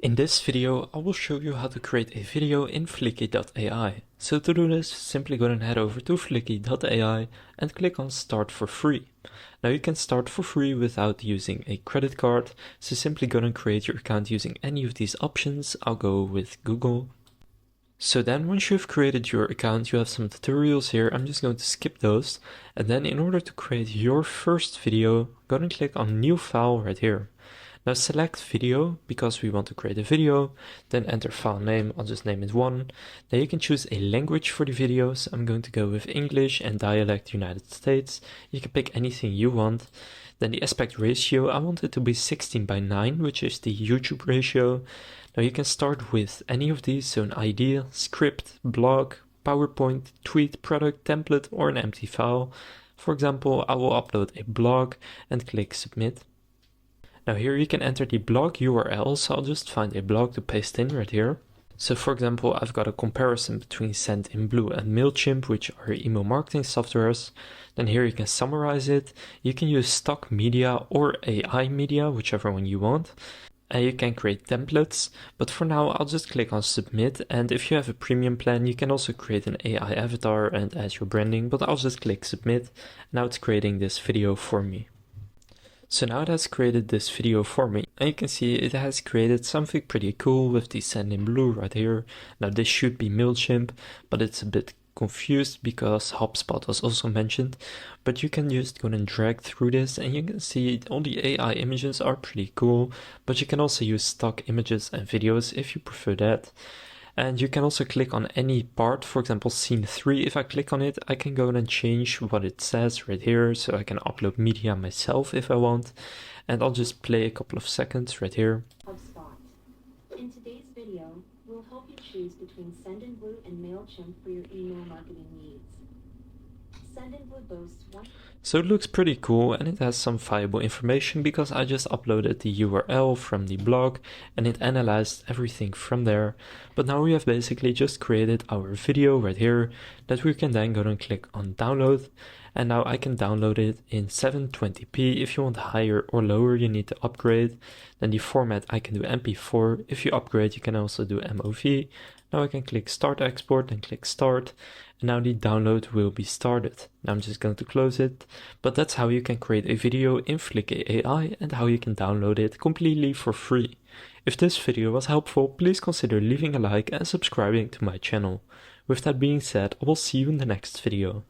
In this video, I will show you how to create a video in Fliki.ai. So to do this, simply go and head over to Fliki.ai and click on Start for Free. Now you can start for free without using a credit card, so simply go and create your account using any of these options. I'll go with Google. So then once you've created your account, you have some tutorials here. I'm just going to skip those. And then in order to create your first video, go and click on New File right here. Now select video because we want to create a video, then enter file name. I'll just name it 1. Then you can choose a language for the videos. I'm going to go with English and dialect United States. You can pick anything you want. Then the aspect ratio, I want it to be 16:9, which is the YouTube ratio. Now you can start with any of these, so an idea, script, blog, PowerPoint, tweet, product, template, or an empty file. For example, I will upload a blog and click submit. Now here you can enter the blog URL, so I'll just find a blog to paste in right here. So for example, I've got a comparison between Sendinblue and MailChimp, which are email marketing softwares. Then here you can summarize it. You can use stock media or AI media, whichever one you want. And you can create templates, but for now I'll just click on submit. And if you have a premium plan, you can also create an AI avatar and add your branding, but I'll just click submit. Now it's creating this video for me. So now it has created this video for me, and you can see it has created something pretty cool with the Sendinblue right here. Now this should be MailChimp, but it's a bit confused because HubSpot was also mentioned. But you can just go and drag through this, and you can see all the AI images are pretty cool, but you can also use stock images and videos if you prefer that. And you can also click on any part, for example, scene 3. If I click on it, I can go and change what it says right here. So I can upload media myself if I want. And I'll just play a couple of seconds right here. HubSpot. In today's video, we'll help you choose between Sendinblue and MailChimp for your email marketing needs. Sendinblue boasts one. So it looks pretty cool, and it has some valuable information because I just uploaded the URL from the blog and it analyzed everything from there. But now we have basically just created our video right here that we can then go and click on download. And now I can download it in 720p. If you want higher or lower, you need to upgrade. Then the format, I can do MP4. If you upgrade, you can also do MOV. Now I can click start export and click start. And now the download will be started. Now I'm just going to close it. But that's how you can create a video in Fliki.ai and how you can download it completely for free. If this video was helpful, please consider leaving a like and subscribing to my channel. With that being said, I will see you in the next video.